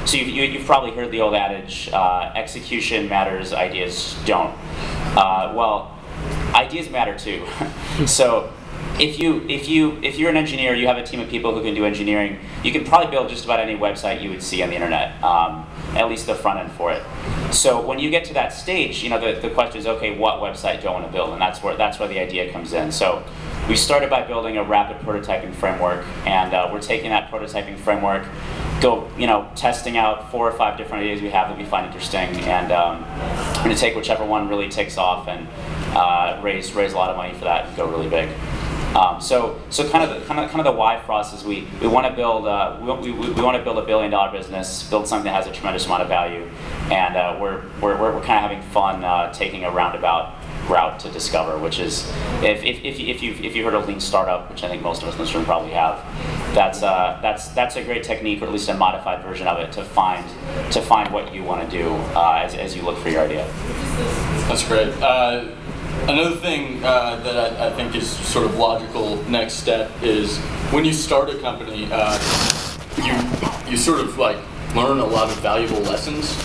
So you've probably heard the old adage, execution matters, ideas don't. Well, ideas matter too. So if you're an engineer, you have a team of people who can do engineering, you can probably build just about any website you would see on the internet, at least the front end for it. So when you get to that stage, the question is, okay, what website do I want to build? And that's where the idea comes in. So we started by building a rapid prototyping framework, and we're taking that prototyping framework, testing out 4 or 5 different ideas we have that we find interesting, and we're going to take whichever one really takes off and raise a lot of money for that and go really big. So kind of the why for us is we want to build we want to build a $1 billion business, build something that has a tremendous amount of value, and we're kind of having fun taking a roundabout route to discover, which is if you've heard of lean startup, which I think most of us in this room probably have, that's a great technique, or at least a modified version of it, to find what you want to do as you look for your idea. That's great. Another thing that I think is sort of logical next step is when you start a company, you sort of like learn a lot of valuable lessons,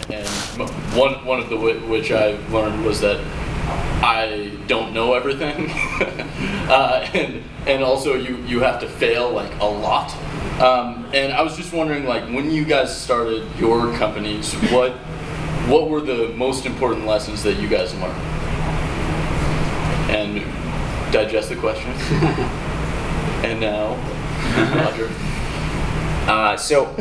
and one of which I learned was that I don't know everything, and also you have to fail like a lot. And I was just wondering, like, when you guys started your companies, what were the most important lessons that you guys learned? And digest the question. And now, Roger. So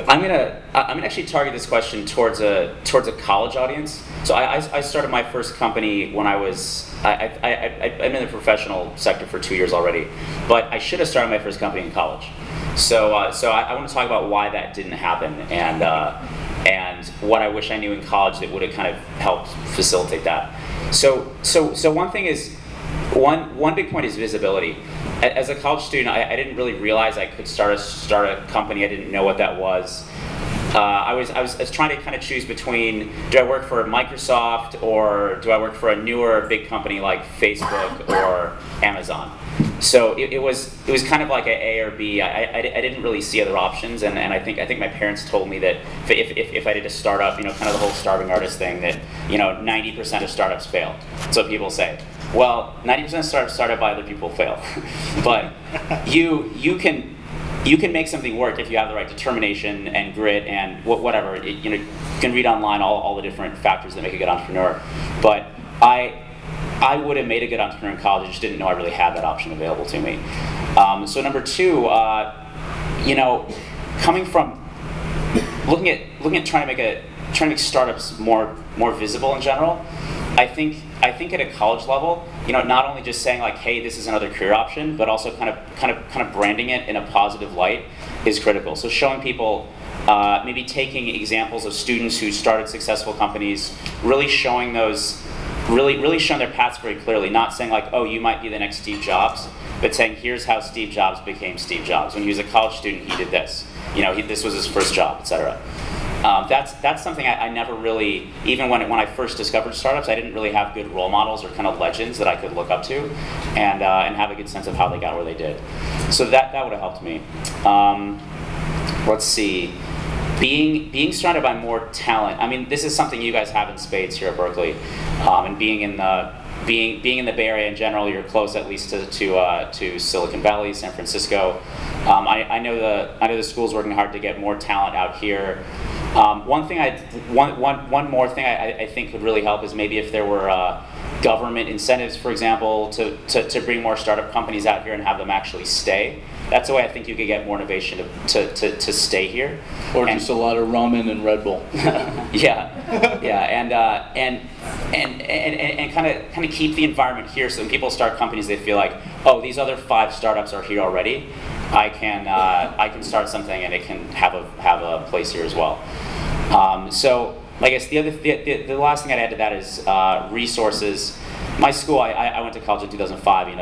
I'm gonna actually target this question towards a college audience. So I started my first company when I've been in the professional sector for 2 years already, but I should have started my first company in college. So I want to talk about why that didn't happen, and what I wish I knew in college that would have kind of helped facilitate that. So one thing is, one big point is visibility. As a college student, I didn't really realize I could start a company. I didn't know what that was. I was trying to kind of choose between, do I work for Microsoft or do I work for a newer big company like Facebook or Amazon? So it was kind of like A or B. I didn't really see other options, and I think my parents told me that if I did a startup, kind of the whole starving artist thing, that 90% of startups fail. That's what people say. Well, 90% of startups started by other people fail, but you can make something work if you have the right determination and grit and whatever. You can read online all the different factors that make a good entrepreneur, but I would have made a good entrepreneur in college. I just didn't know I really had that option available to me. So number two, coming from looking at trying to make startups more visible in general. I think at a college level, not only just saying like, hey, this is another career option, but also kind of branding it in a positive light is critical. So showing people, maybe taking examples of students who started successful companies, really showing their paths very clearly, not saying like, oh, you might be the next Steve Jobs, but saying, here's how Steve Jobs became Steve Jobs. When he was a college student, he did this. This was his first job, etc. That's something I never really, even when I first discovered startups, I didn't really have good role models or kind of legends that I could look up to, and have a good sense of how they got where they did. So that would have helped me. Let's see. Being surrounded by more talent. I mean, this is something you guys have in spades here at Berkeley, and being in the Bay Area in general, you're close at least to Silicon Valley, San Francisco. I know the school's working hard to get more talent out here. One more thing I think would really help is maybe if there were government incentives, for example, to bring more startup companies out here and have them actually stay. That's the way I think you could get more innovation to stay here. Or just a lot of ramen and Red Bull. Yeah, and kind of keep the environment here, so when people start companies, they feel like, oh, these other 5 startups are here already. I can start something and it can have a place here as well. So I guess the last thing I'd add to that is resources. My school, I went to college in 2005. We're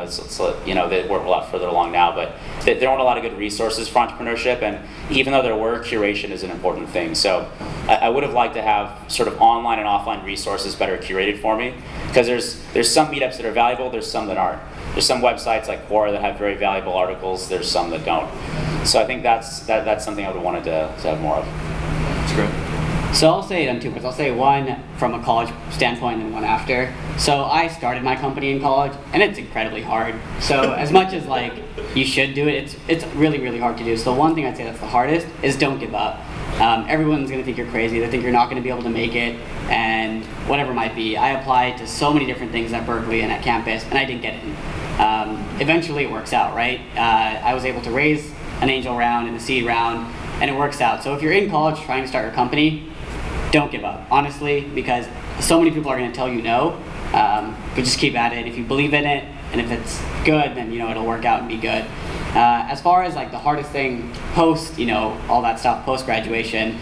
a lot further along now, but there weren't a lot of good resources for entrepreneurship. And even though there were, curation is an important thing. So I would have liked to have sort of online and offline resources better curated for me, because there's some meetups that are valuable, there's some that aren't. There's some websites like Quora that have very valuable articles. There's some that don't. So I think that's something I would have wanted to have more of. That's great. So I'll say it on two parts. I'll say one from a college standpoint and one after. So I started my company in college, and it's incredibly hard. So as much as like you should do it, it's really, really hard to do. So the one thing I'd say that's the hardest is don't give up. Everyone's going to think you're crazy. They think you're not going to be able to make it, and whatever it might be. I applied to so many different things at Berkeley and at campus, and I didn't get in. Eventually it works out, right? I was able to raise an angel round and a seed round, and it works out. So if you're in college trying to start your company, don't give up, honestly, because so many people are going to tell you no, but just keep at it. If you believe in it, and if it's good, then it'll work out and be good. As far as like the hardest thing post, all that stuff post graduation,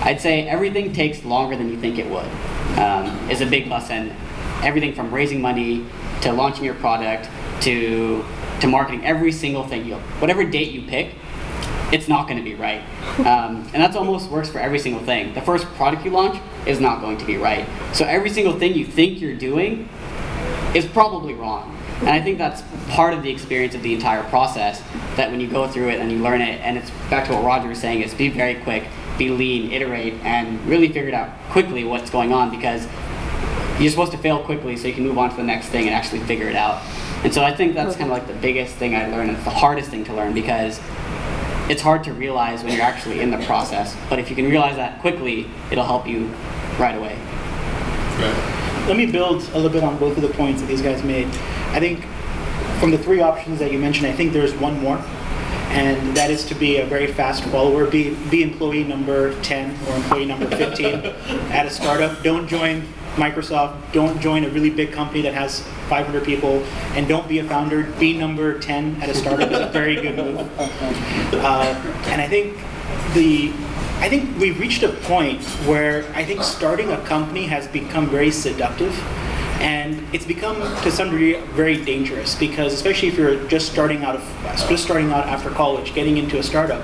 I'd say everything takes longer than you think it would. Is a big lesson. Everything from raising money to launching your product to marketing, every single thing. Whatever date you pick, it's not going to be right. And that's almost works for every single thing. The first product you launch is not going to be right. So every single thing you think you're doing is probably wrong. And I think that's part of the experience of the entire process, that when you go through it and you learn it, and it's back to what Roger was saying, is be very quick, be lean, iterate, and really figure it out quickly what's going on, because you're supposed to fail quickly so you can move on to the next thing and actually figure it out. And so I think that's kind of like the biggest thing I learned, and it's the hardest thing to learn, because it's hard to realize when you're actually in the process. But if you can realize that quickly, it'll help you right away. Right. Let me build a little bit on both of the points that these guys made. I think from the three options that you mentioned, I think there's one more, and that is to be a very fast follower. Be employee number 10 or employee number 15 at a startup. Don't join Microsoft. Don't join a really big company that has 500 people, and don't be a founder. Be number 10 at a startup is a very good move. And I think we've reached a point where I think starting a company has become very seductive, and it's become to some degree very dangerous, because especially if you're just starting out after college, getting into a startup.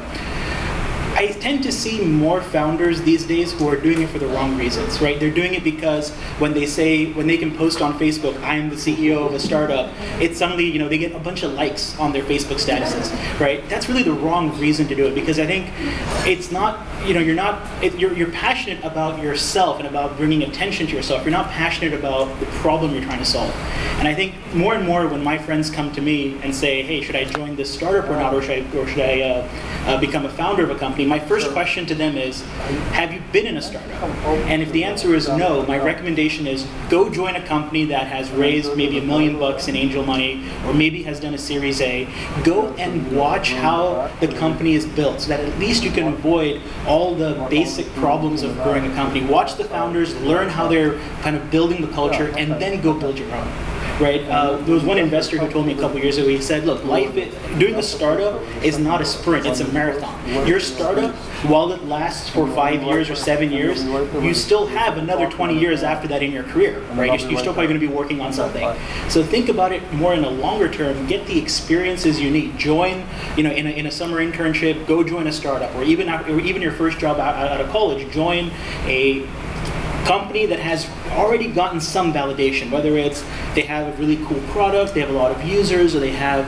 I tend to see more founders these days who are doing it for the wrong reasons, right? They're doing it because when they can post on Facebook, I am the CEO of a startup, it's suddenly, they get a bunch of likes on their Facebook statuses, right? That's really the wrong reason to do it, because I think it's not, you're passionate about yourself and about bringing attention to yourself. You're not passionate about the problem you're trying to solve. And I think more and more when my friends come to me and say, hey, should I join this startup or not, or should I become a founder of a company, my first question to them is, have you been in a startup? And if the answer is no, my recommendation is go join a company that has raised maybe $1 million in angel money, or maybe has done a Series A. Go and watch how the company is built, so that at least you can avoid all the basic problems of growing a company. Watch the founders, learn how they're kind of building the culture, and then go build your own. Right? There was one investor who told me a couple years ago, he said, look, doing a startup is not a sprint, it's a marathon. Your startup, while it lasts for 5 years or 7 years, you still have another 20 years after that in your career, right? You're still probably going to be working on something. So think about it more in a longer term, get the experiences you need. Join, in a summer internship, go join a startup, or even your first job out of college, join a company that has already gotten some validation, whether it's they have a really cool product, they have a lot of users, or they have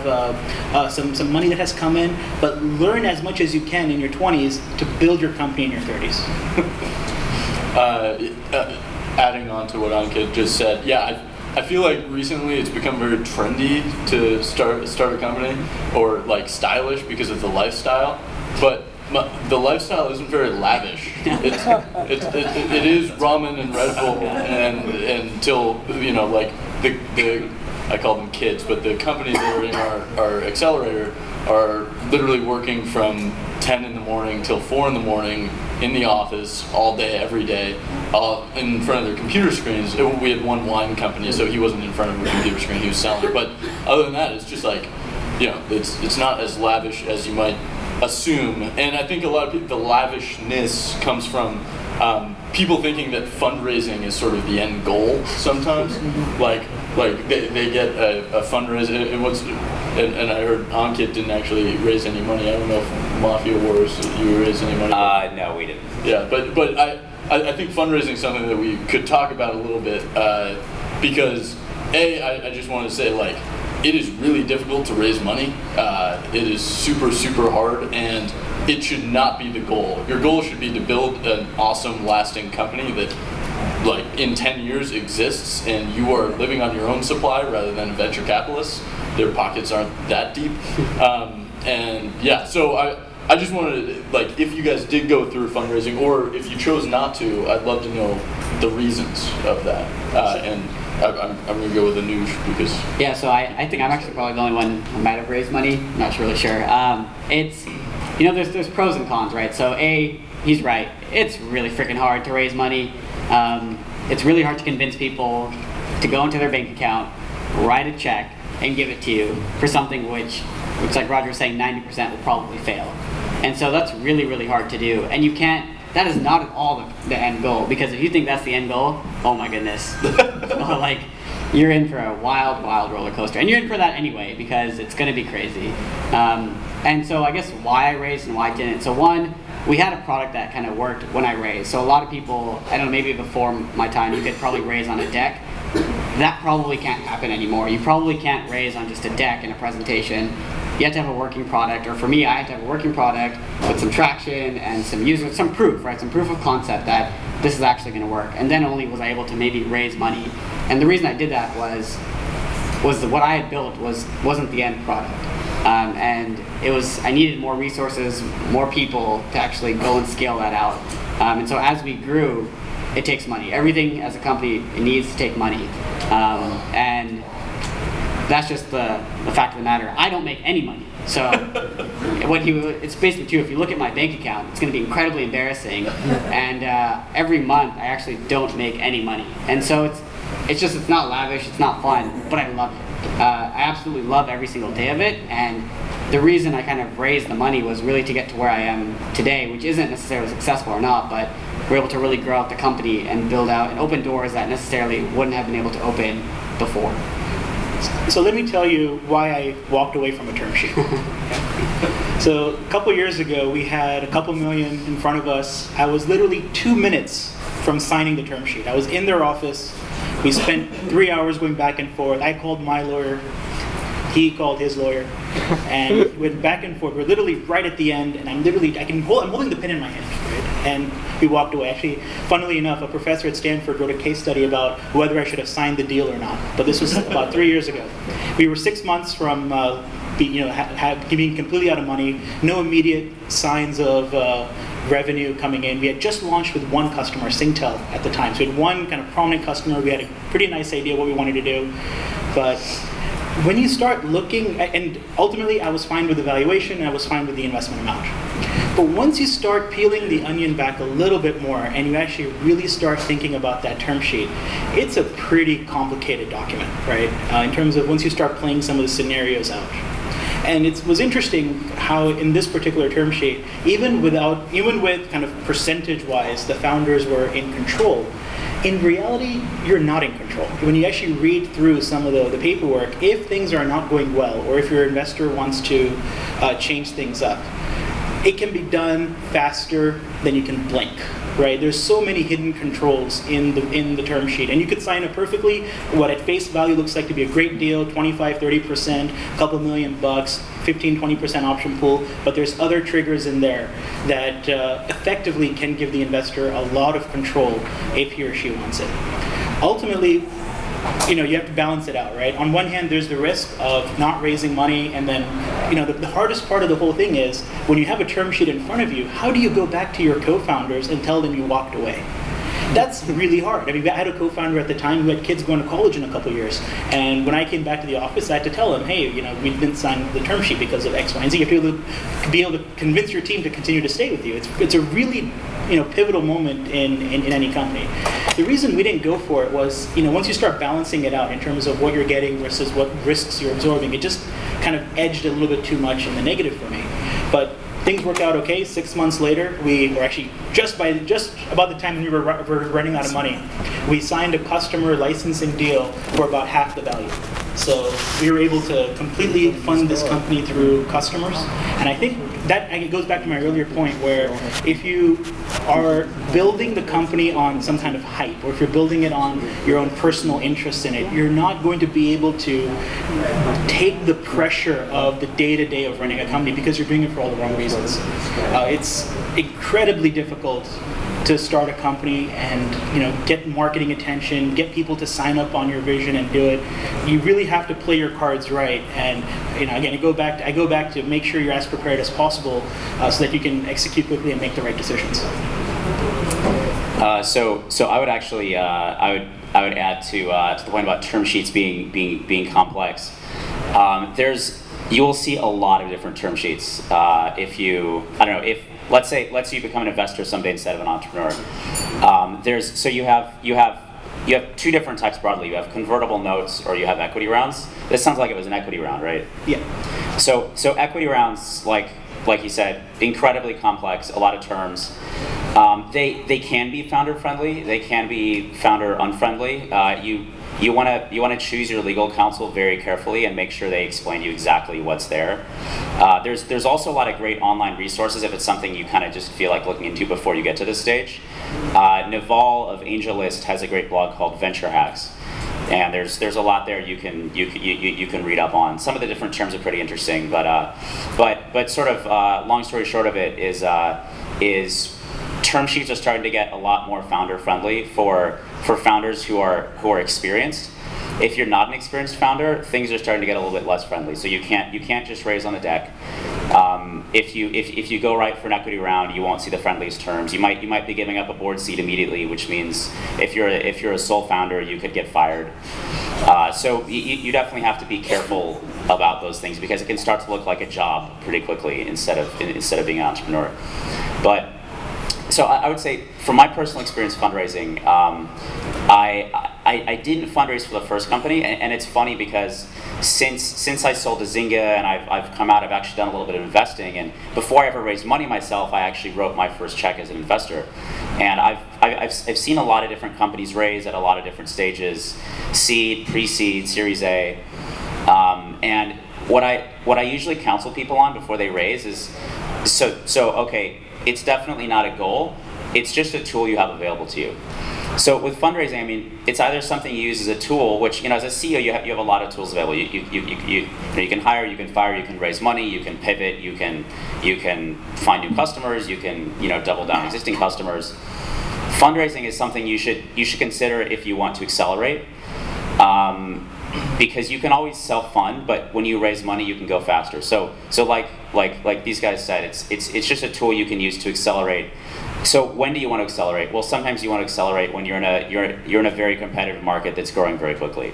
some money that has come in, but learn as much as you can in your 20s to build your company in your 30s. Adding on to what Ankit just said, yeah, I feel like recently it's become very trendy to start a company, or like stylish because of the lifestyle, but the lifestyle isn't very lavish. It is ramen and Red Bull, and until like the I call them kids, but the companies that are in our accelerator are literally working from 10 in the morning till 4 in the morning in the office all day, every day, in front of their computer screens. We had one wine company, so he wasn't in front of a computer screen, he was selling. But other than that, it's just like, it's not as lavish as you might assume. And I think a lot of people, the lavishness comes from people thinking that fundraising is sort of the end goal sometimes. Like they get a fundraiser, and I heard Ankit didn't actually raise any money. I don't know if Mafia Wars, you raised any money? No, we didn't. Yeah, but I think fundraising is something that we could talk about a little bit, because I just want to say, like, it is really difficult to raise money. It is super, super hard, and it should not be the goal. Your goal should be to build an awesome, lasting company that, like, in 10 years exists, and you are living on your own supply rather than venture capitalists. Their pockets aren't that deep. And yeah, so I just wanted to, like, if you guys did go through fundraising, or if you chose not to, I'd love to know the reasons of that. And I'm going to go with Anuj because... Yeah, so I think I'm actually probably the only one who might have raised money. I'm not really sure. It's, you know, there's pros and cons, right? So he's right. It's really freaking hard to raise money. It's really hard to convince people to go into their bank account, write a check, and give it to you for something which like Roger was saying, 90% will probably fail. And so that's really, really hard to do. And you can't, that is not at all the end goal, because if you think that's the end goal, oh my goodness. Like, you're in for a wild, wild roller coaster. And you're in for that anyway, because it's going to be crazy. And so I guess why I raised and why I didn't. So one, we had a product that kind of worked when I raised. So a lot of people, I don't know, maybe before my time, you could probably raise on a deck. That probably can't happen anymore. You probably can't raise on just a deck in a presentation. You have to have a working product, or for me, I have to have a working product with some traction and some proof, right? Some proof of concept that this is actually going to work. And then only was I able to maybe raise money. And the reason I did that was that what I had built wasn't the end product. And I needed more resources, more people to actually go and scale that out. And so as we grew, it takes money. Everything as a company, it needs to take money. And that's just the fact of the matter. I don't make any money. So it's basically true. If you look at my bank account, it's going to be incredibly embarrassing. And every month, I actually don't make any money. And so it's not lavish, it's not fun, but I love it. I absolutely love every single day of it. And the reason I kind of raised the money was really to get to where I am today, which isn't necessarily successful or not, but we're able to really grow out the company and build out and open doors that necessarily wouldn't have been able to open before. So let me tell you why I walked away from a term sheet. So a couple years ago, we had a couple million in front of us. I was literally 2 minutes from signing the term sheet. I was in their office. We spent 3 hours going back and forth. I called my lawyer. He called his lawyer. And we went back and forth. We're literally right at the end, and I'm holding the pen in my hand, right? And we walked away. Actually, funnily enough, a professor at Stanford wrote a case study about whether I should have signed the deal or not. But this was about 3 years ago. We were 6 months from being completely out of money, no immediate signs of revenue coming in. We had just launched with one customer, Singtel, at the time. So we had one kind of prominent customer. We had a pretty nice idea what we wanted to do. But when you start looking, and ultimately I was fine with the valuation, and I was fine with the investment amount. But once you start peeling the onion back a little bit more, and you actually really start thinking about that term sheet, it's a pretty complicated document, right? In terms of once you start playing some of the scenarios out. And it was interesting how in this particular term sheet, even with kind of percentage-wise, the founders were in control. In reality, you're not in control. When you actually read through some of the paperwork, if things are not going well, or if your investor wants to change things up, it can be done faster than you can blink, right? There's so many hidden controls in the term sheet, and you could sign it perfectly. What at face value looks like to be a great deal, 25, 30%, a couple $1 million, 15, 20% option pool, but there's other triggers in there that effectively can give the investor a lot of control if he or she wants it. Ultimately, you have to balance it out, right? On one hand, there's the risk of not raising money, and then, the hardest part of the whole thing is when you have a term sheet in front of you, how do you go back to your co-founders and tell them you walked away? That's really hard. I mean, I had a co-founder at the time who had kids going to college in a couple years, and when I came back to the office, I had to tell him, hey, we didn't sign the term sheet because of X, Y, and Z. You have to be able to convince your team to continue to stay with you. It's a really pivotal moment in any company. The reason we didn't go for it was, once you start balancing it out in terms of what you're getting versus what risks you're absorbing, it just kind of edged a little bit too much in the negative for me. But things worked out okay. 6 months later, we were actually just about the time we were running out of money, we signed a customer licensing deal for about half the value. So we were able to completely fund this company through customers. And I think that it goes back to my earlier point where if you are building the company on some kind of hype, or if you're building it on your own personal interest in it, you're not going to be able to take the pressure of the day-to-day of running a company because you're doing it for all the wrong reasons. It's incredibly difficult to start a company and get marketing attention, get people to sign up on your vision and do it. You really have to play your cards right. And again, I go back to make sure you're as prepared as possible so that you can execute quickly and make the right decisions. So I would actually I would add to the point about term sheets being complex. You will see a lot of different term sheets if let's say you become an investor someday instead of an entrepreneur. You have two different types broadly. You have convertible notes or you have equity rounds. This sounds like it was an equity round, right? Yeah. So equity rounds, like you said, incredibly complex, a lot of terms. They can be founder friendly. They can be founder unfriendly. You want to choose your legal counsel very carefully and make sure they explain to you exactly what's there. There's also a lot of great online resources if it's something you kind of just feel like looking into before you get to this stage. Naval of AngelList has a great blog called Venture Hacks, and there's a lot there you can read up on. Some of the different terms are pretty interesting, but sort of long story short of it is term sheets are starting to get a lot more founder friendly for founders who are experienced. If you're not an experienced founder, things are starting to get a little bit less friendly. So you can't just raise on the deck. If you go right for an equity round, you won't see the friendliest terms. You might be giving up a board seat immediately, which means if you're a sole founder, you could get fired. So you definitely have to be careful about those things because it can start to look like a job pretty quickly instead of being an entrepreneur. So I would say, from my personal experience fundraising, I didn't fundraise for the first company, and it's funny because since I sold to Zynga and I've come out, I've actually done a little bit of investing, and before I ever raised money myself, I actually wrote my first check as an investor. And I've seen a lot of different companies raise at a lot of different stages, seed, pre-seed, Series A, and what I usually counsel people on before they raise is, okay, it's definitely not a goal. It's just a tool you have available to you. So with fundraising, I mean, it's either something you use as a tool, which as a CEO you have a lot of tools available. You can hire, you can fire, you can raise money, you can pivot, you can find new customers, you can double down existing customers. Fundraising is something you should consider if you want to accelerate. Because you can always self-fund, but when you raise money, you can go faster. So like these guys said, it's just a tool you can use to accelerate. So when do you want to accelerate? Well, sometimes you want to accelerate when you're in a very competitive market that's growing very quickly.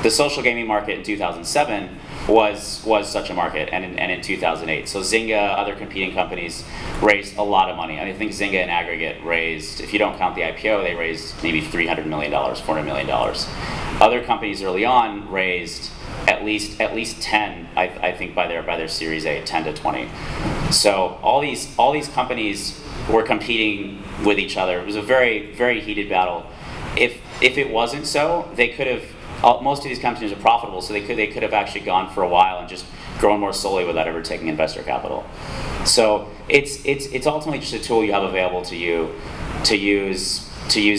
The social gaming market in 2007 was such a market, and in 2008. So Zynga, other competing companies raised a lot of money. I think Zynga in aggregate raised, if you don't count the IPO, they raised maybe $300 million, $400 million. Other companies early on raised at least 10, I think by their Series A, 10 to 20. So all these companies were competing with each other. It was a very, very heated battle. If it wasn't so, they could have. Most of these companies are profitable, so they could have actually gone for a while and just grown more slowly without ever taking investor capital. So it's ultimately just a tool you have available to you to use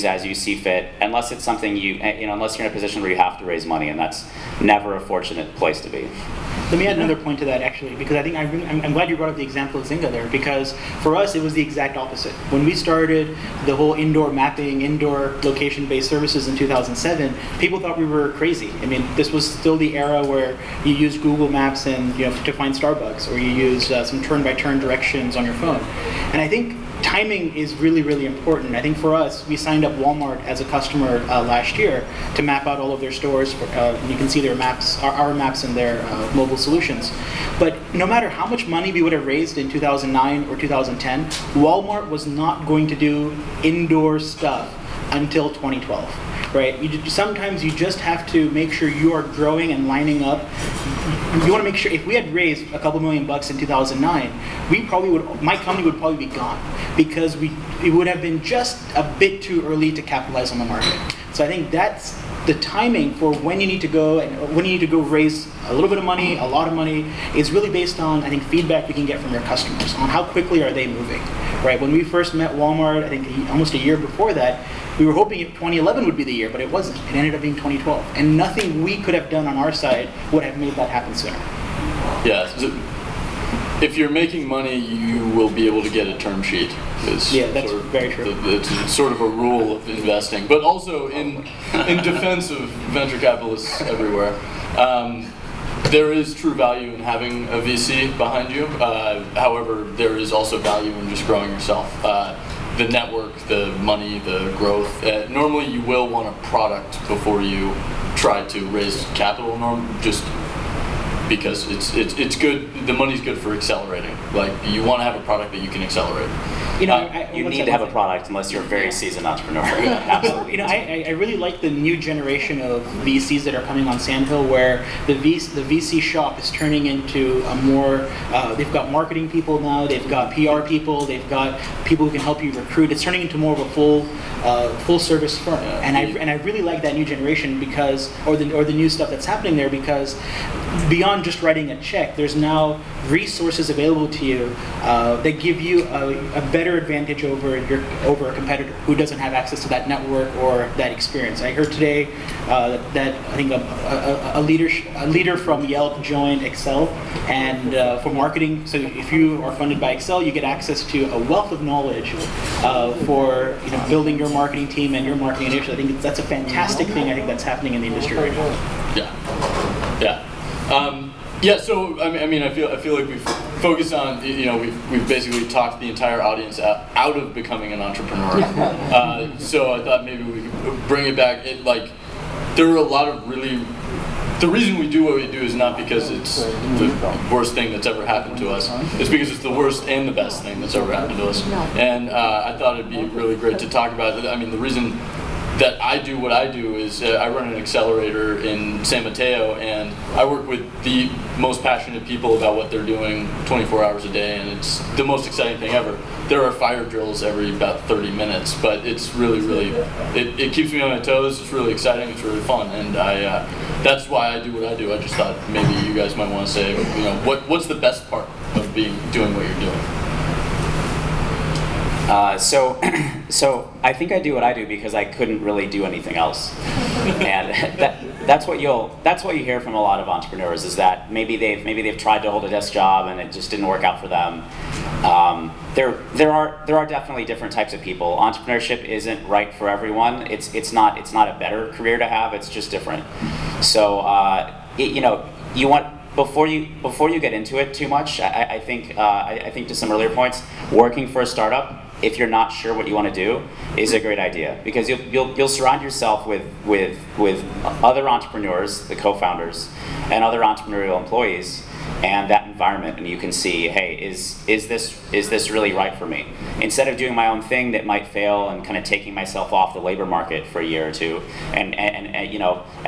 as you see fit, unless it's something unless you're in a position where you have to raise money, and that's never a fortunate place to be. Let me add another point to that, actually, because I think I'm glad you brought up the example of Zynga there, because for us it was the exact opposite. When we started the whole indoor mapping, indoor location-based services in 2007, people thought we were crazy. I mean, this was still the era where you used Google Maps and to find Starbucks, or you used some turn-by-turn directions on your phone. And I think timing is really, really important. I think for us, we signed up Walmart as a customer last year to map out all of their stores. You can see their maps, our maps in their mobile solutions. But no matter how much money we would have raised in 2009 or 2010, Walmart was not going to do indoor stuff until 2012. Right? Sometimes you just have to make sure you are growing and lining up you want to make sure, if we had raised a couple $1,000,000 in 2009, my company would probably be gone, because it would have been just a bit too early to capitalize on the market. So I think that's the timing for when you need to go raise a little bit of money, a lot of money, is really based on, I think, feedback you can get from your customers on how quickly are they moving, right? When we first met Walmart, I think almost a year before that, we were hoping 2011 would be the year, but it wasn't. It ended up being 2012. And nothing we could have done on our side would have made that happen sooner. Yeah. If you're making money, you will be able to get a term sheet. Yeah, that's very true. It's sort of a rule of investing. But also, in defense of venture capitalists everywhere, there is true value in having a VC behind you. However, there is also value in just growing yourself. The network, the money, the growth. Normally, you will want a product before you try to raise capital. Just because it's good. The money's good for accelerating. Like, you want to have a product that you can accelerate. You need to have a product unless you're a very seasoned entrepreneur. Absolutely. I really like the new generation of VCs that are coming on Sandhill, where the VC shop is turning into a more. They've got marketing people now. They've got PR people. They've got people who can help you recruit. It's turning into more of a full service firm. And I really like that new generation because, or the new stuff that's happening there, because beyond just writing a check, there's now resources available to you that give you a better advantage over a competitor who doesn't have access to that network or that experience. I heard today that I think a leader from Yelp joined Excel, and for marketing. So if you are funded by Excel, you get access to a wealth of knowledge for building your marketing team and your marketing initiative. I think that's a fantastic thing. I think that's happening in the industry right now. Yeah. So I mean, I feel like we've focused on, we've basically talked the entire audience out of becoming an entrepreneur. So I thought maybe we could bring it back. There are a lot of the reason we do what we do is not because it's the worst thing that's ever happened to us. It's because it's the worst and the best thing that's ever happened to us. And I thought it'd be really great to talk about it. I mean, the reason that I do what I do is I run an accelerator in San Mateo, and I work with the most passionate people about what they're doing 24 hours a day, and it's the most exciting thing ever. There are fire drills every about 30 minutes, but it's really, it keeps me on my toes. It's really exciting. It's really fun, and that's why I do what I do. I just thought maybe you guys might want to say, what's the best part of doing what you're doing? So I think I do what I do because I couldn't really do anything else, and that's what you hear from a lot of entrepreneurs, is that maybe they've tried to hold a desk job and it just didn't work out for them. There are definitely different types of people. Entrepreneurship isn't right for everyone. It's not a better career to have. It's just different. So you want. Before you get into it too much, I think to some earlier points, working for a startup, if you're not sure what you want to do, is a great idea, because you'll surround yourself with other entrepreneurs, the co-founders, and other entrepreneurial employees, and that environment, and you can see, hey, is this really right for me? Instead of doing my own thing that might fail and kind of taking myself off the labor market for a year or two, and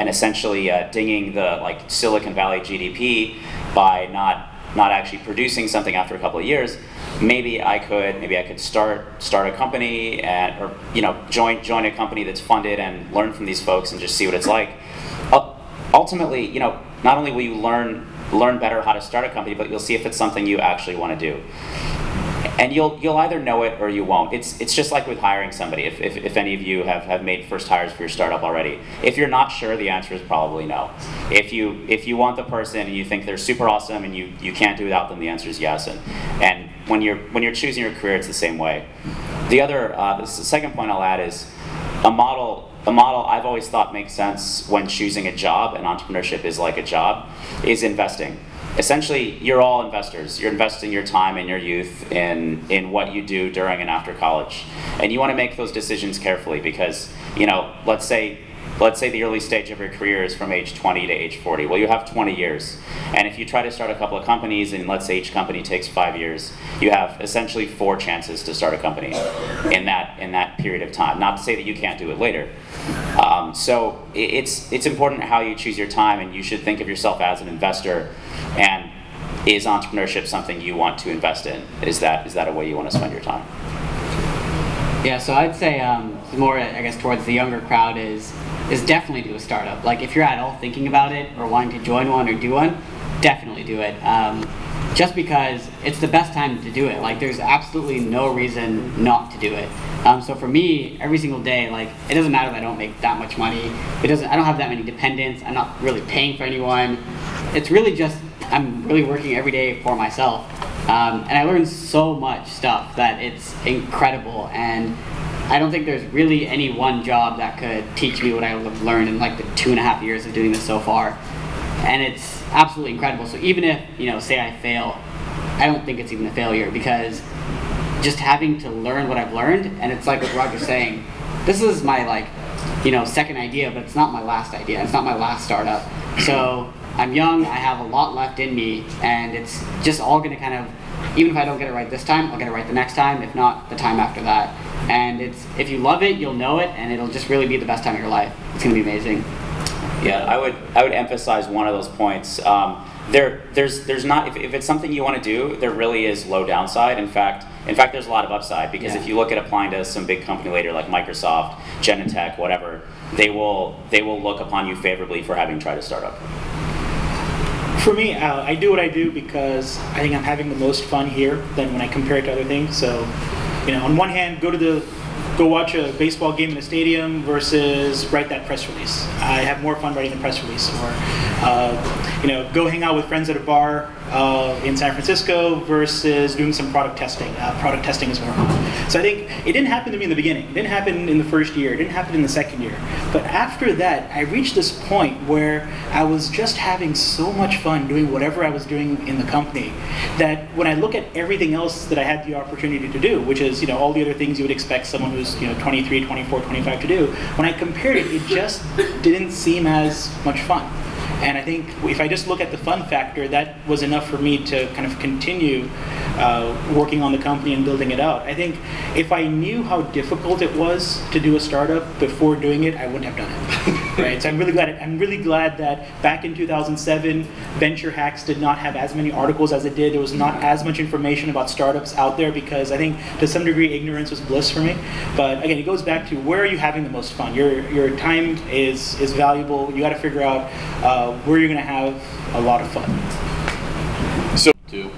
essentially dinging the Silicon Valley GDP by not actually producing something after a couple of years, maybe I could start a company or join a company that's funded and learn from these folks and just see what it's like. Ultimately, not only will you learn better how to start a company, but you'll see if it's something you actually want to do. And you'll either know it or you won't. It's just like with hiring somebody. If any of you have made first hires for your startup already, if you're not sure, the answer is probably no. If you want the person and you think they're super awesome and you can't do without them, the answer is yes. And when you're choosing your career, it's the same way. The second point I'll add is a model I've always thought makes sense when choosing a job, and entrepreneurship is like a job, is investing. Essentially, you're all investors. You're investing your time and your youth in what you do during and after college. And you want to make those decisions carefully because, let's say let's say the early stage of your career is from age 20 to age 40. Well, you have 20 years. And if you try to start a couple of companies, and let's say each company takes 5 years, you have essentially 4 chances to start a company in that period of time. Not to say that you can't do it later. So it's important how you choose your time, and you should think of yourself as an investor. And is entrepreneurship something you want to invest in? Is that a way you want to spend your time? Yeah, so I'd say more, I guess, towards the younger crowd is definitely do a startup. Like, if you're at all thinking about it or wanting to join one or do one, definitely do it. Just because it's the best time to do it. Like, there's absolutely no reason not to do it. So for me, every single day, like, it doesn't matter if I don't make that much money. I don't have that many dependents. I'm not really paying for anyone. It's really just, I'm really working every day for myself. And I learned so much stuff that it's incredible. And I don't think there's really any one job that could teach me what I've learned in like the 2.5 years of doing this so far. And it's absolutely incredible. So even if, say I fail, I don't think it's even a failure, because just having to learn what I've learned, and it's like what Roger's saying, this is my second idea, but it's not my last idea. It's not my last startup. So I'm young, I have a lot left in me, and it's just all gonna kind of, even if I don't get it right this time, I'll get it right the next time, if not the time after that. And if you love it, you'll know it, and it'll just really be the best time of your life. It's gonna be amazing. Yeah, I would emphasize one of those points. There's not, if it's something you want to do, there really is low downside. In fact, there's a lot of upside, because if you look at applying to some big company later, like Microsoft, Genentech, whatever, they will look upon you favorably for having tried a startup. For me, I do what I do because I think I'm having the most fun here than when I compare it to other things. So, on one hand, go watch a baseball game in a stadium versus write that press release. I have more fun writing the press release. Or, go hang out with friends at a bar in San Francisco versus doing some product testing. Product testing is more fun. So I think it didn't happen to me in the beginning. It didn't happen in the first year. It didn't happen in the second year. But after that, I reached this point where I was just having so much fun doing whatever I was doing in the company that when I look at everything else that I had the opportunity to do, which is all the other things you would expect someone who's 23, 24, 25 to do, when I compared it, it just didn't seem as much fun. And I think if I just look at the fun factor, that was enough for me to kind of continue working on the company and building it out. I think if I knew how difficult it was to do a startup before doing it, I wouldn't have done it. Right? So I'm really glad that back in 2007, Venture Hacks did not have as many articles as it did. There was not as much information about startups out there, because I think to some degree ignorance was bliss for me. But again, it goes back to, where are you having the most fun? Your time is valuable. You got to figure out where you're going to have a lot of fun. So, too.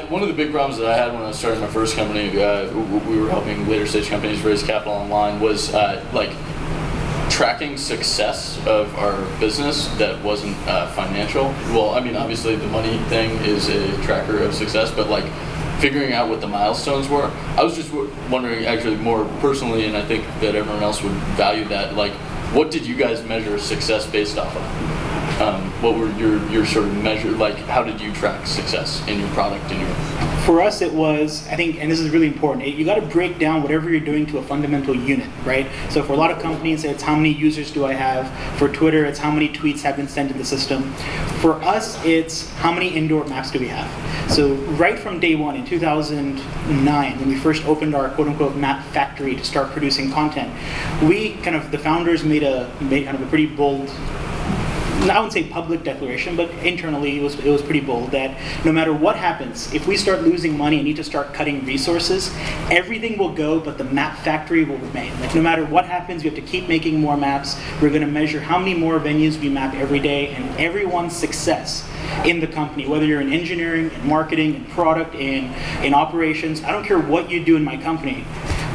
One of the big problems that I had when I started my first company, we were helping later stage companies raise capital online, was tracking success of our business that wasn't financial. Well, I mean, obviously the money thing is a tracker of success, but figuring out what the milestones were. I was just wondering, actually, more personally, and I think that everyone else would value that, what did you guys measure success based off of? What were your sort of measure, how did you track success in your product? For us, it was, I think, and this is really important, you got to break down whatever you're doing to a fundamental unit, right? So for a lot of companies, it's how many users do I have. For Twitter, it's how many tweets have been sent in the system. For us, it's how many indoor maps do we have. So right from day one in 2009, when we first opened our quote-unquote map factory to start producing content, the founders made kind of a pretty bold, I wouldn't say public declaration, but internally it was pretty bold, that no matter what happens, if we start losing money and need to start cutting resources, everything will go, but the map factory will remain. No matter what happens, we have to keep making more maps. We're going to measure how many more venues we map every day, and everyone's success in the company, whether you're in engineering, in marketing, in product, in operations. I don't care what you do in my company,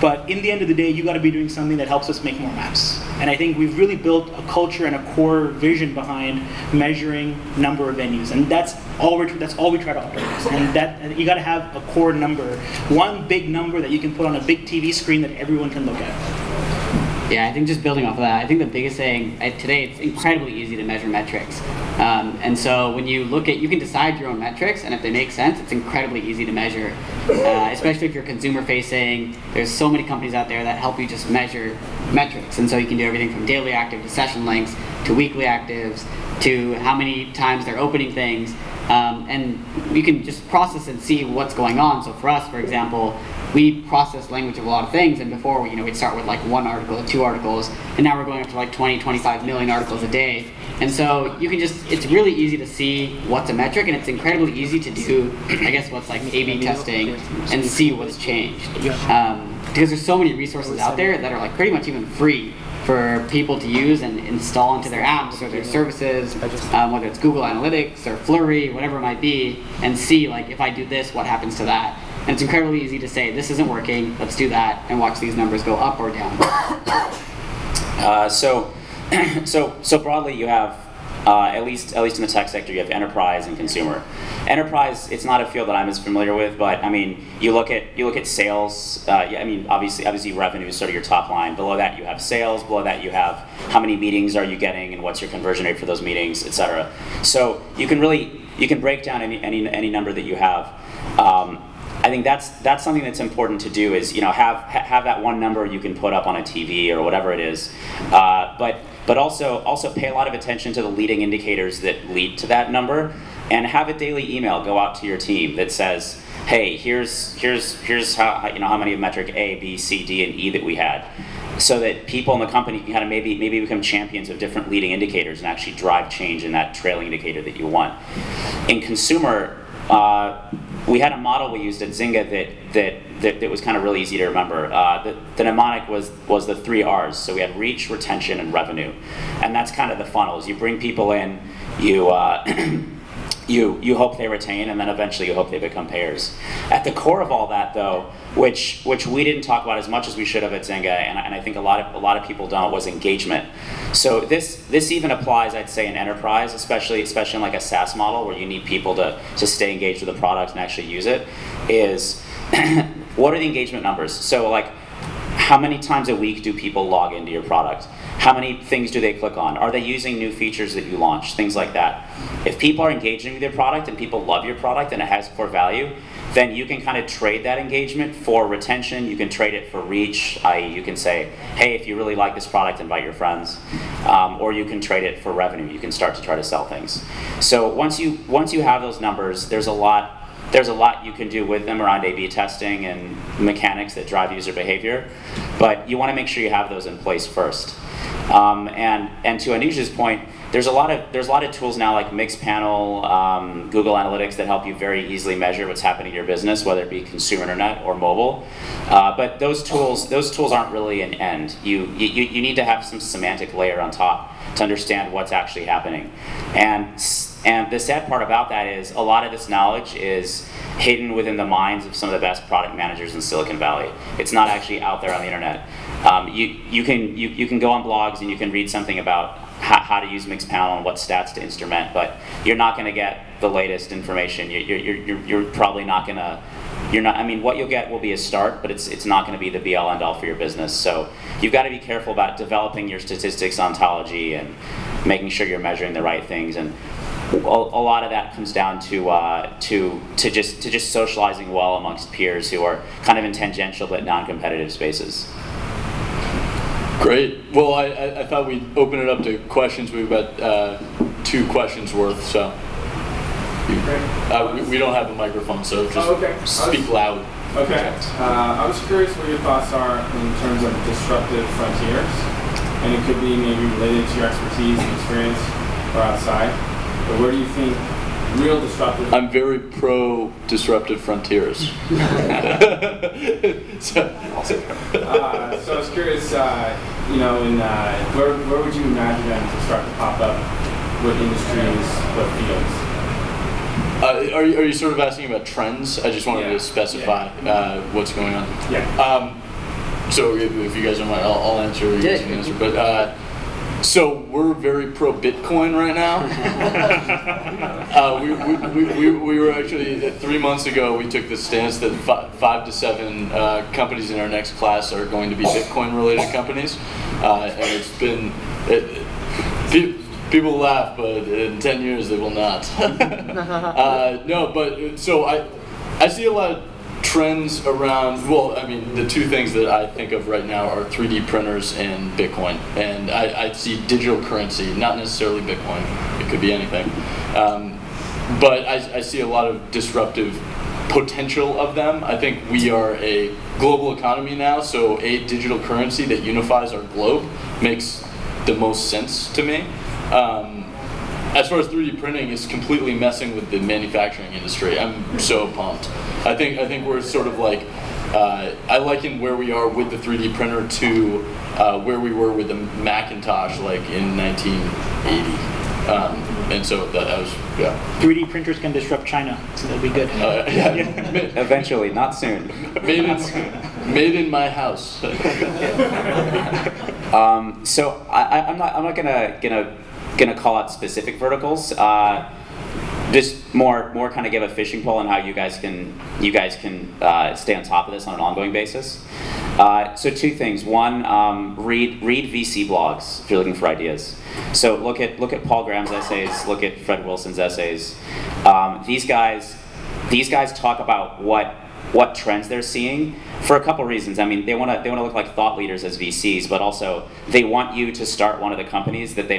but in the end of the day, you got to be doing something that helps us make more maps. And I think we've really built a culture and a core vision behind measuring number of venues, and that's all we try to optimize. And that you got to have a core number, one big number that you can put on a big TV screen that everyone can look at. Yeah, I think just building off of that, I think the biggest thing, today it's incredibly easy to measure metrics. And so when you look at, you can decide your own metrics, and if they make sense, it's incredibly easy to measure. Especially if you're consumer facing, there's so many companies out there that help you just measure metrics. And so you can do everything from daily active to session links, to weekly actives, to how many times they're opening things. And you can just process and see what's going on. So for us, for example, we process language of a lot of things, and before we'd start with like 1 article, 2 articles, and now we're going up to like 20, 25 million articles a day. And so you can just, it's really easy to see what's a metric, and it's incredibly easy to do, I guess, what's like A/B testing and see what's changed. Because there's so many resources out there that are like pretty much even free for people to use and install into their apps or their services, whether it's Google Analytics or Flurry, whatever it might be, and see like, if I do this, what happens to that? And it's incredibly easy to say, this isn't working, let's do that, and watch these numbers go up or down. So broadly, you have, at least in the tech sector, you have enterprise and consumer. Enterprise, it's not a field that I'm as familiar with, but I mean, you look at sales. I mean, obviously revenue is sort of your top line. Below that, you have sales. Below that, you have how many meetings are you getting and what's your conversion rate for those meetings, etc. So you can break down any number that you have. I think that's something that's important to do, is have that one number you can put up on a TV or whatever it is, but also pay a lot of attention to the leading indicators that lead to that number, and have a daily email go out to your team that says, hey, here's how many of metric A, B, C, D, and E that we had, so that people in the company can kind of maybe become champions of different leading indicators and actually drive change in that trailing indicator that you want. In consumer, we had a model we used at Zynga that was kind of really easy to remember. The mnemonic was the 3 R's. So we had reach, retention, and revenue, and that's kind of the funnels. You bring people in, you hope they retain, and then eventually you hope they become payers. At the core of all that, though, which we didn't talk about as much as we should have at Zynga, and I think a lot of people don't, was engagement. So this even applies, I'd say, in enterprise, especially in like a SaaS model where you need people to stay engaged with the product and actually use it. Is what are the engagement numbers? So like, how many times a week do people log into your product? How many things do they click on? Are they using new features that you launch? Things like that. If people are engaging with your product and people love your product and it has core value, then you can kind of trade that engagement for retention. You can trade it for reach, i.e. you can say, hey, if you really like this product, invite your friends. Or you can trade it for revenue. You can start to try to sell things. So once you have those numbers, there's a lot you can do with them around A/B testing and mechanics that drive user behavior, but you want to make sure you have those in place first. And to Anuj's point, there's a lot of tools now like Mixpanel, Google Analytics that help you very easily measure what's happening in your business, whether it be consumer internet or mobile. But those tools aren't really an end. You need to have some semantic layer on top to understand what's actually happening. And the sad part about that is a lot of this knowledge is hidden within the minds of some of the best product managers in Silicon Valley. It's not actually out there on the internet. You can go on blogs and you can read something about how to use Mixpanel and what stats to instrument, but you're not going to get the latest information. You're probably not going to. I mean, what you'll get will be a start, but it's not going to be the be-all end-all for your business. So you've got to be careful about developing your statistics ontology and making sure you're measuring the right things. And a lot of that comes down to just socializing well amongst peers who are kind of in tangential but non-competitive spaces. Great. Well, I thought we'd open it up to questions. We've got 2 questions worth, so. We don't have a microphone, so just speak loud. Okay. I was curious what your thoughts are in terms of disruptive frontiers, and it could be maybe related to your expertise and experience or outside. But where do you think real disruptive? I'm very pro disruptive frontiers. So I was curious, where would you imagine them to start to pop up? What industries, what fields? Are you sort of asking about trends? I just wanted to specify what's going on. Yeah. So if you guys don't mind, I'll answer. You guys can answer. But so we're very pro Bitcoin right now. We were actually 3 months ago. We took the stance that 5 to 7 companies in our next class are going to be Bitcoin related companies. and it's been. People laugh, but in 10 years they will not. No, but so I see a lot of trends around, well, I mean, the two things that I think of right now are 3D printers and Bitcoin. And I see digital currency, not necessarily Bitcoin, it could be anything. But I see a lot of disruptive potential of them. I think we are a global economy now, so a digital currency that unifies our globe makes the most sense to me. As far as 3D printing is completely messing with the manufacturing industry. I'm so pumped. I think we're sort of like, I liken where we are with the 3D printer to where we were with the Macintosh like in 1980. And so that was, yeah. 3D printers can disrupt China, so that'll be good. Yeah. Eventually, not soon. Made in my house. So I'm not gonna call out specific verticals. Just more kind of give a fishing pole on how you guys can stay on top of this on an ongoing basis. So two things. One, read VC blogs if you're looking for ideas. So look at Paul Graham's essays. Look at Fred Wilson's essays. These guys talk about what trends they're seeing for a couple reasons. I mean, they want to look like thought leaders as VCs, but also they want you to start one of the companies that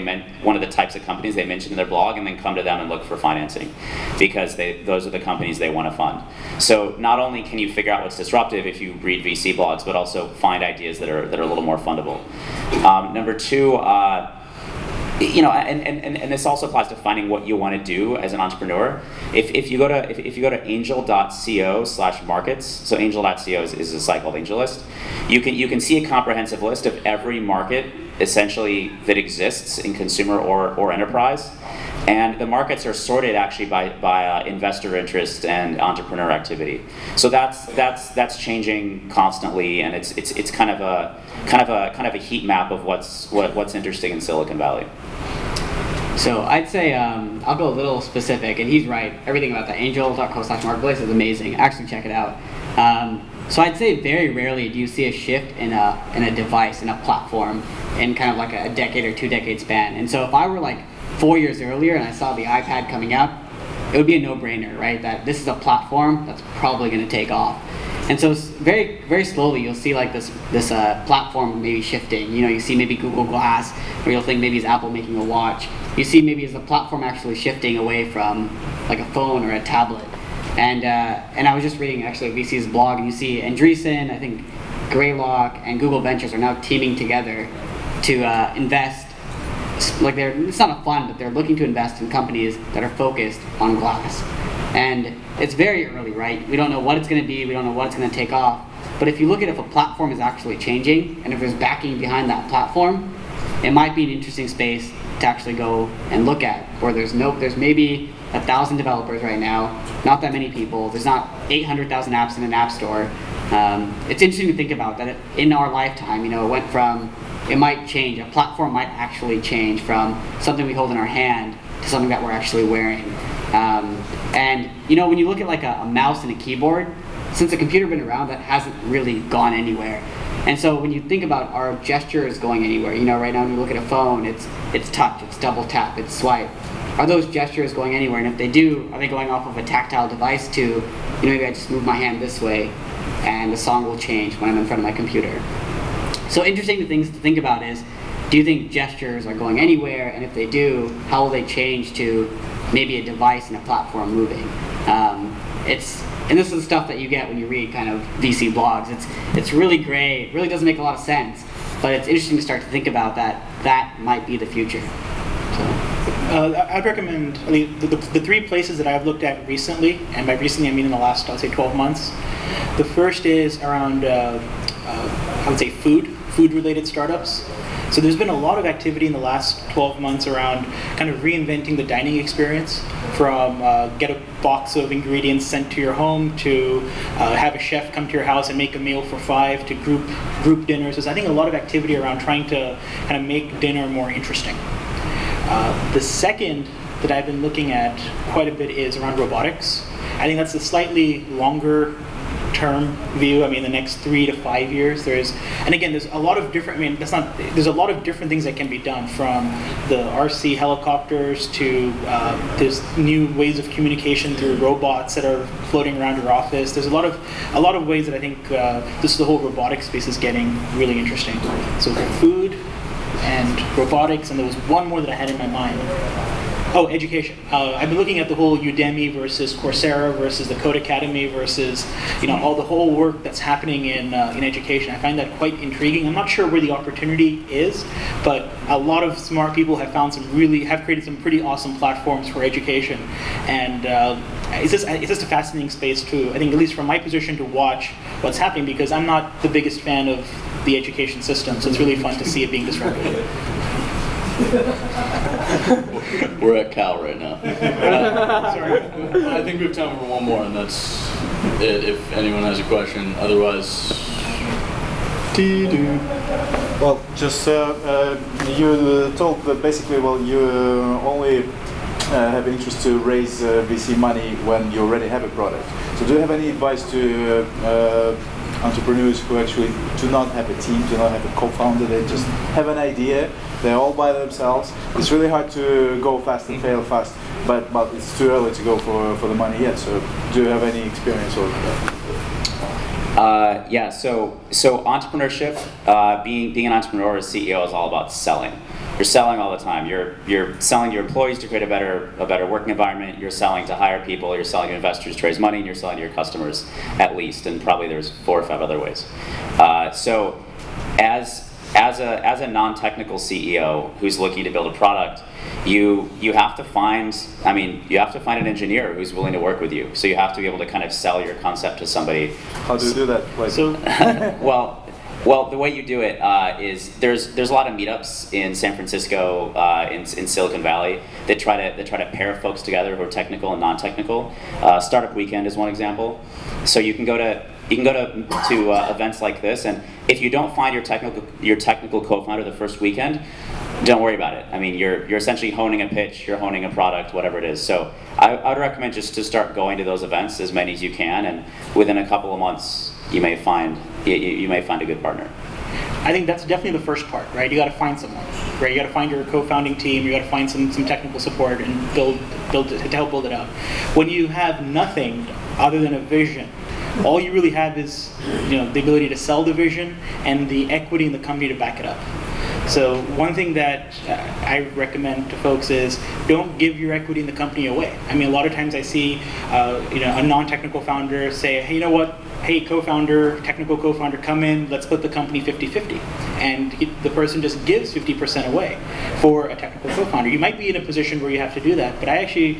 one of the types of companies they mentioned in their blog, and then come to them and look for financing, because those are the companies they want to fund. So not only can you figure out what's disruptive if you read VC blogs, but also find ideas that are a little more fundable. Number two. And this also applies to finding what you want to do as an entrepreneur. If you go to angel.co/markets, so angel.co is a site called AngelList. You can see a comprehensive list of every market essentially that exists in consumer or enterprise, and the markets are sorted actually by investor interest and entrepreneur activity. So that's changing constantly, and it's kind of a heat map of what's interesting in Silicon Valley. So I'd say I'll go a little specific, and he's right. Everything about the angel.co/marketplace is amazing. Actually, check it out. So I'd say very rarely do you see a shift in a device, in a platform, in kind of like a decade or 2 decade span. And so if I were like 4 years earlier and I saw the iPad coming out, it would be a no-brainer, right? That this is a platform that's probably going to take off. And so very, very slowly you'll see like this platform maybe shifting. You see maybe Google Glass, or you'll think maybe it's Apple making a watch. You see maybe is the platform actually shifting away from like a phone or a tablet. And I was just reading actually VC's blog, and you see Andreessen, I think Greylock, and Google Ventures are now teaming together to invest. Like it's not a fund, but they're looking to invest in companies that are focused on glass. And it's very early, right? We don't know what it's going to be. We don't know what it's going to take off. But if you look at if a platform is actually changing, and if there's backing behind that platform, it might be an interesting space to actually go and look at. Where there's maybe 1,000 developers right now, not that many people. There's not 800,000 apps in an app store. It's interesting to think about that in our lifetime. It went from, it might change. A platform might actually change from something we hold in our hand to something that we're actually wearing. And when you look at like a mouse and a keyboard, since the computer been around, that hasn't really gone anywhere. And so when you think about our gestures going anywhere, right now when you look at a phone, it's touch, it's double tap, it's swipe. Are those gestures going anywhere? And if they do, are they going off of a tactile device to, maybe I just move my hand this way and the song will change when I'm in front of my computer. So interesting things to think about is, do you think gestures are going anywhere? And if they do, how will they change to maybe a device and a platform moving? And this is the stuff that you get when you read kind of VC blogs. It's really gray. It really doesn't make a lot of sense, but it's interesting to start to think about that might be the future. I'd recommend the 3 places that I've looked at recently, and by recently I mean in the last, I'd say 12 months. The first is around, I would say food-related startups. So there's been a lot of activity in the last 12 months around kind of reinventing the dining experience, from get a box of ingredients sent to your home, to have a chef come to your house and make a meal for 5, to group dinners. There's, I think, a lot of activity around trying to kind of make dinner more interesting. The second that I've been looking at quite a bit is around robotics. I think that's a slightly longer term view. I mean, the next 3 to 5 years, and again, there's a lot of different. I mean, there's a lot of different things that can be done, from the RC helicopters to there's new ways of communication through robots that are floating around your office. There's a lot of ways that I think the whole robotics space is getting really interesting. So food and robotics, and there was one more that I had in my mind. Oh, education. I've been looking at the whole Udemy versus Coursera versus the Code Academy versus, all the whole work that's happening in education. I find that quite intriguing. I'm not sure where the opportunity is, but a lot of smart people have created some pretty awesome platforms for education, and it's just a fascinating space to, I think, at least from my position, to watch what's happening, because I'm not the biggest fan of the education system, so it's really fun to see it being disrupted. We're at Cal right now. Sorry. I think we have time for one more, and that's it. If anyone has a question, otherwise. Well, just you told that basically, well, you only have interest to raise VC money when you already have a product. So, do you have any advice to entrepreneurs who actually do not have a team, do not have a co-founder, they just have an idea, they're all by themselves? It's really hard to go fast and fail fast, but it's too early to go for the money yet. So do you have any experience or yeah, so entrepreneurship, being an entrepreneur or a CEO is all about selling. You're selling all the time. You're selling to your employees to create a better working environment. You're selling to hire people. You're selling to investors to raise money, and you're selling to your customers, at least. And probably there's 4 or 5 other ways. So, as a non-technical CEO who's looking to build a product, you have to find an engineer who's willing to work with you. So you have to be able to kind of sell your concept to somebody. How do you do that? Well, the way you do it is there's a lot of meetups in San Francisco, in Silicon Valley that try to pair folks together who are technical and non-technical. Startup Weekend is one example. So you can go to events like this, and if you don't find your technical co-founder the first weekend, don't worry about it. I mean, you're essentially honing a pitch, you're honing a product, whatever it is. So I would recommend just to start going to those events, as many as you can, and within a couple of months, you may find a good partner. I think that's definitely the first part, right? You got to find someone, right? You got to find your co-founding team. You got to find some technical support and build to help build it out. When you have nothing other than a vision, all you really have is the ability to sell the vision and the equity in the company to back it up. So one thing that I recommend to folks is don't give your equity in the company away. I mean, a lot of times I see a non-technical founder say, hey, you know what? Hey, technical co-founder, come in, let's split the company 50-50. And the person just gives 50% away for a technical co-founder. You might be in a position where you have to do that, but I actually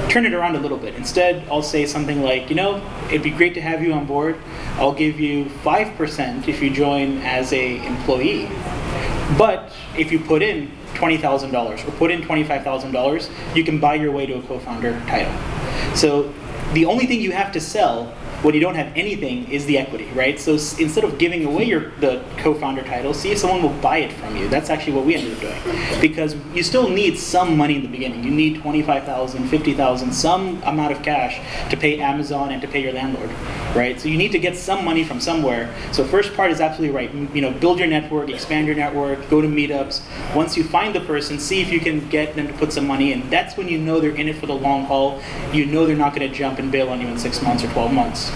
turn it around a little bit. Instead, I'll say something like, it'd be great to have you on board. I'll give you 5% if you join as an employee. But if you put in $20,000 or put in $25,000, you can buy your way to a co-founder title. So the only thing you have to sell when you don't have anything is the equity, right? So instead of giving away the co-founder title, see if someone will buy it from you. That's actually what we ended up doing. Because you still need some money in the beginning. You need $25,000, $50,000, some amount of cash to pay Amazon and to pay your landlord, right? So you need to get some money from somewhere. So first part is absolutely right. Build your network, expand your network, go to meetups. Once you find the person, see if you can get them to put some money in. That's when you know they're in it for the long haul. You know they're not going to jump and bail on you in 6 months or 12 months.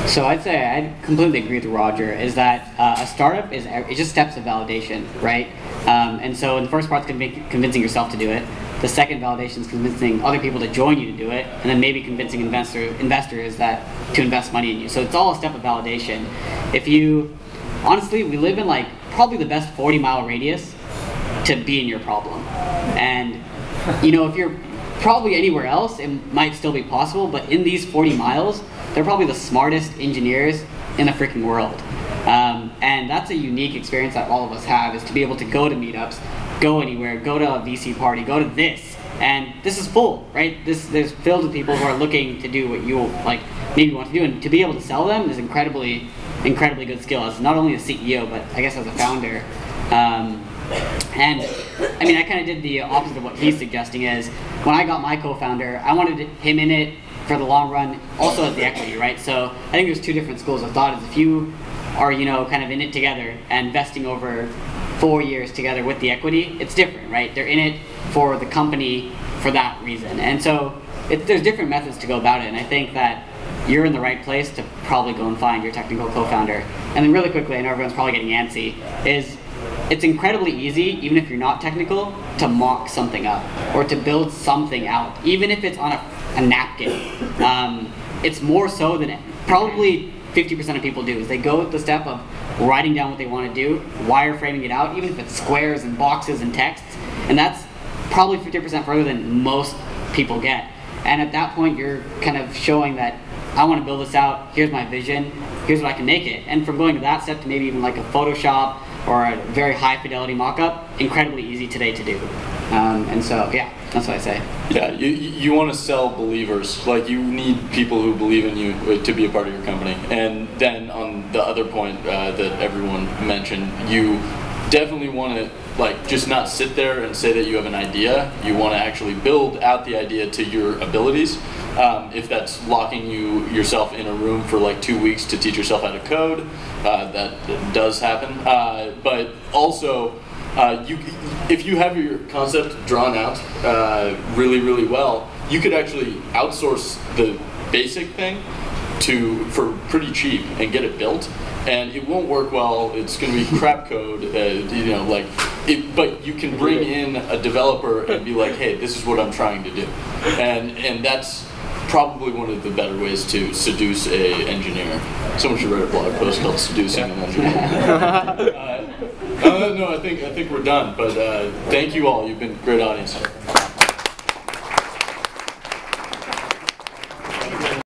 So I'd say I completely agree with Roger, is that a startup it's just steps of validation, right? And so in the first part's convincing yourself to do it. The second validation is convincing other people to join you to do it, and then maybe convincing investors to invest money in you. So it's all a step of validation. Honestly, we live in probably the best 40-mile radius to be in your problem. And if you're probably anywhere else, it might still be possible, but in these 40 miles, they're probably the smartest engineers in the freaking world. And that's a unique experience that all of us have, is to be able to go to meetups, go anywhere, go to a VC party, go to this. And this is full, right? There's filled with people who are looking to do what you maybe want to do. And to be able to sell them is incredibly good skill, as not only a CEO, but I guess as a founder. And I kind of did the opposite of what he's suggesting. Is when I got my co-founder, I wanted him in it for the long run, also as the equity, right? So I think there's two different schools of thought. Is if you are, kind of in it together and investing over 4 years together with the equity, it's different, right? They're in it for the company for that reason. And so there's different methods to go about it. And I think that you're in the right place to probably go and find your technical co-founder. And then really quickly, I know everyone's probably getting antsy, is it's incredibly easy, even if you're not technical, to mock something up or to build something out, even if it's on a napkin. It's more so than probably 50% of people do, is they go the step of writing down what they want to do, wireframing it out, even if it's squares and boxes and texts, and that's probably 50% further than most people get. And at that point, you're kind of showing that I want to build this out, here's my vision, here's what I can make it. And from going to that step to maybe even like a Photoshop or a very high fidelity mock-up, incredibly easy today to do. And so, yeah, that's what I say. Yeah, you want to sell believers. Like, you need people who believe in you to be a part of your company. And then on the other point that everyone mentioned, you definitely want to just not sit there and say that you have an idea. You want to actually build out the idea to your abilities. If that's locking yourself in a room for 2 weeks to teach yourself how to code, that does happen. But also, if you have your concept drawn out really, really well, you could actually outsource the basic thing for pretty cheap and get it built. And it won't work well. It's going to be crap code, but you can bring in a developer and be like, hey, this is what I'm trying to do. And that's probably one of the better ways to seduce a engineer. Someone should write a blog post called "Seducing an Engineer." No, I think we're done. But thank you all. You've been a great audience.